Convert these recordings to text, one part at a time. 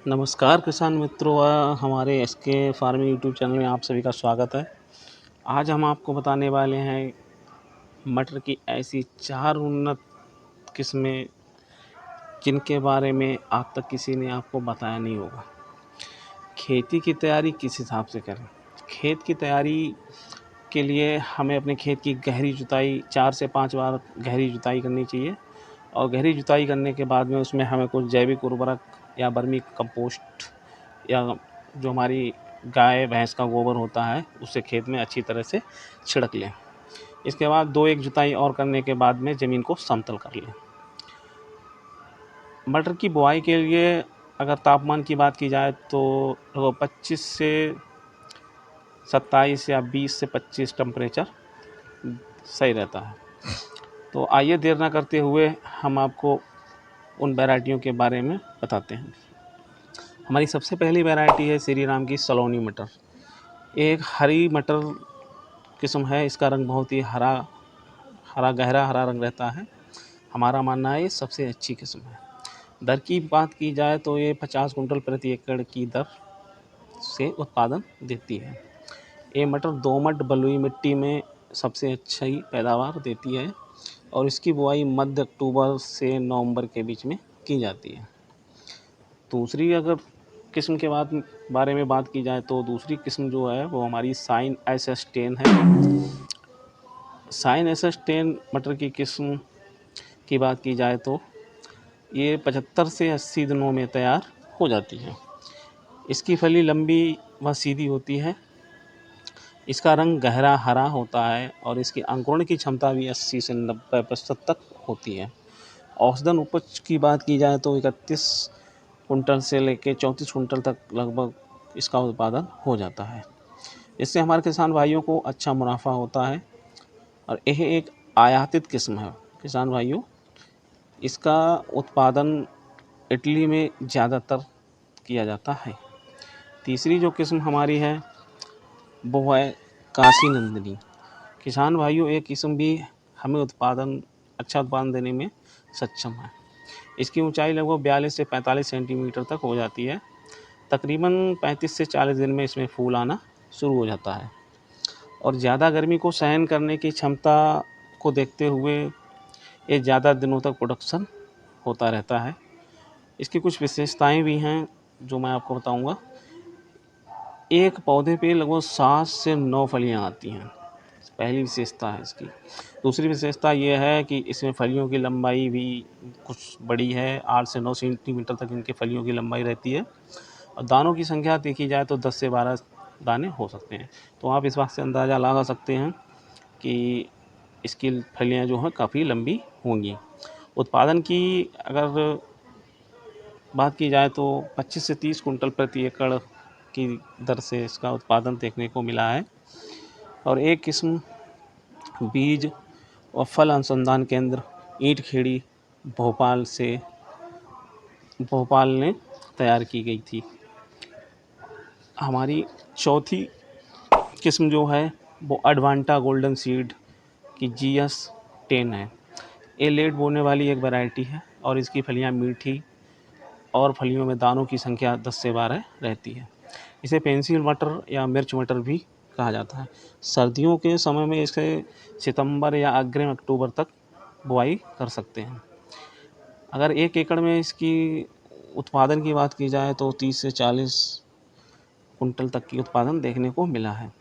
नमस्कार किसान मित्रों, हमारे एसके फार्मिंग यूट्यूब चैनल में आप सभी का स्वागत है। आज हम आपको बताने वाले हैं मटर की ऐसी 4 उन्नत किस्में जिनके बारे में आज तक किसी ने आपको बताया नहीं होगा। खेती की तैयारी किस हिसाब से करें? खेत की तैयारी के लिए हमें अपने खेत की गहरी जुताई 4 से 5 बार गहरी जुताई करनी चाहिए और गहरी जुताई करने के बाद में उसमें हमें कुछ जैविक उर्वरक या वर्मी कंपोस्ट या जो हमारी गाय भैंस का गोबर होता है उससे खेत में अच्छी तरह से छिड़क लें। इसके बाद 2-1 जुताई और करने के बाद में ज़मीन को समतल कर लें। मटर की बुआई के लिए अगर तापमान की बात की जाए तो 25 से 27 या 20 से 25 टेम्परेचर सही रहता है। तो आइए देर ना करते हुए हम आपको उन वैरायटियों के बारे में बताते हैं। हमारी सबसे पहली वैरायटी है श्री राम की सलोनी मटर। एक हरी मटर किस्म है। इसका रंग बहुत ही गहरा हरा रंग रहता है। हमारा मानना है ये सबसे अच्छी किस्म है। दर की बात की जाए तो ये 50 कुंटल प्रति एकड़ की दर से उत्पादन देती है। ये मटर दोमट बलुई मिट्टी में सबसे अच्छी पैदावार देती है और इसकी बुआई मध्य अक्टूबर से नवंबर के बीच में की जाती है। दूसरी अगर किस्म के बारे में बात की जाए तो दूसरी किस्म जो है वो हमारी साइन SS10 है। साइन SS10 मटर की किस्म की बात की जाए तो ये 75 से 80 दिनों में तैयार हो जाती है। इसकी फली लंबी व सीधी होती है। इसका रंग गहरा हरा होता है और इसकी अंकुरण की क्षमता भी 80 से 90% तक होती है। औसतन उपज की बात की जाए तो 31 कुंटल से लेकर 34 कुंटल तक लगभग इसका उत्पादन हो जाता है। इससे हमारे किसान भाइयों को अच्छा मुनाफा होता है और यह एक आयातित किस्म है किसान भाइयों। इसका उत्पादन इटली में ज़्यादातर किया जाता है। तीसरी जो किस्म हमारी है वो है काशी नंदिनी। किसान भाइयों ये किस्म भी हमें अच्छा उत्पादन देने में सक्षम है। इसकी ऊंचाई लगभग 42 से 45 सेंटीमीटर तक हो जाती है। तकरीबन 35 से 40 दिन में इसमें फूल आना शुरू हो जाता है और ज़्यादा गर्मी को सहन करने की क्षमता को देखते हुए ये ज़्यादा दिनों तक प्रोडक्शन होता रहता है। इसकी कुछ विशेषताएं भी हैं जो मैं आपको बताऊंगा। एक पौधे पे लगभग 7 से 9 फलियां आती हैं, पहली विशेषता है इसकी। दूसरी विशेषता ये है कि इसमें फलियों की लंबाई भी कुछ बड़ी है, 8 से 9 सेंटीमीटर तक इनके फलियों की लंबाई रहती है और दानों की संख्या देखी जाए तो 10 से 12 दाने हो सकते हैं। तो आप इस बात से अंदाज़ा लगा सकते हैं कि इसकी फलियां जो हैं काफ़ी लंबी होंगी। उत्पादन की अगर बात की जाए तो 25 से 30 कुंटल प्रति एकड़ की दर से इसका उत्पादन देखने को मिला है। और एक किस्म बीज और फल अनुसंधान केंद्र ईंट-खेड़ी भोपाल ने तैयार की गई थी। हमारी चौथी किस्म जो है वो एडवांटा गोल्डन सीड की GS10 है। ये लेट बोने वाली एक वैरायटी है और इसकी फलियां मीठी और फलियों में दानों की संख्या 10 से 12 रहती है। इसे पेंसिल मटर या मिर्च मटर भी कहा जाता है। सर्दियों के समय में इसे सितंबर या अग्रिम अक्टूबर तक बुआई कर सकते हैं। अगर 1 एकड़ में इसकी उत्पादन की बात की जाए तो 30 से 40 कुंटल तक की उत्पादन देखने को मिला है।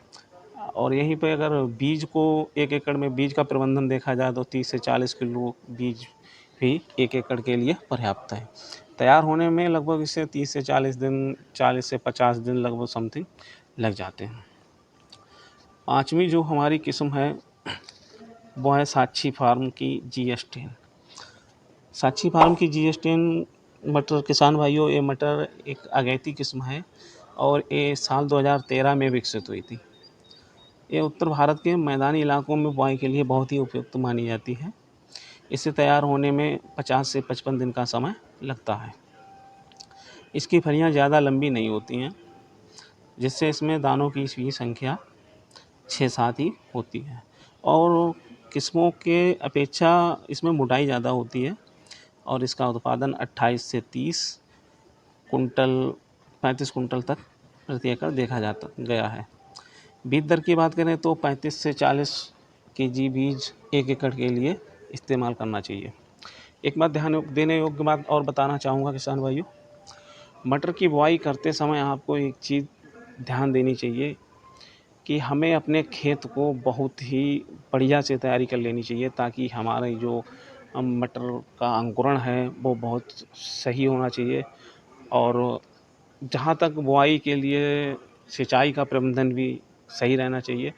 और यहीं पे अगर बीज को 1 एकड़ में बीज का प्रबंधन देखा जाए तो 30 से 40 किलो बीज भी 1 एकड़ के लिए पर्याप्त है। तैयार होने में लगभग इसे 30 से 40 दिन 40 से 50 दिन लगभग समथिंग लग जाते हैं। पाँचवीं जो हमारी किस्म है वो है साक्षी फार्म की GS10। साक्षी फार्म की GS10 मटर किसान भाइयों, ये मटर एक अगैती किस्म है और ये साल 2013 में विकसित हुई थी। ये उत्तर भारत के मैदानी इलाकों में बुआई के लिए बहुत ही उपयुक्त मानी जाती है। इसे तैयार होने में 50 से 55 दिन का समय लगता है। इसकी फलियां ज़्यादा लंबी नहीं होती हैं, जिससे इसमें दानों की भी संख्या 6-7 ही होती है और किस्मों के अपेक्षा इसमें मोटाई ज़्यादा होती है और इसका उत्पादन 28 से 30 कुंटल 35 कुंटल तक प्रति एकड़ देखा जाता गया है। बीज दर की बात करें तो 35 से 40 केजी बीज 1 एकड़ के लिए इस्तेमाल करना चाहिए। एक बात ध्यान देने योग्य बात और बताना चाहूँगा किसान भाइयों, मटर की बुआई करते समय आपको एक चीज़ ध्यान देनी चाहिए कि हमें अपने खेत को बहुत ही बढ़िया से तैयारी कर लेनी चाहिए, ताकि हमारे जो मटर का अंकुरण है वो बहुत सही होना चाहिए। और जहाँ तक बुआई के लिए सिंचाई का प्रबंधन भी सही रहना चाहिए।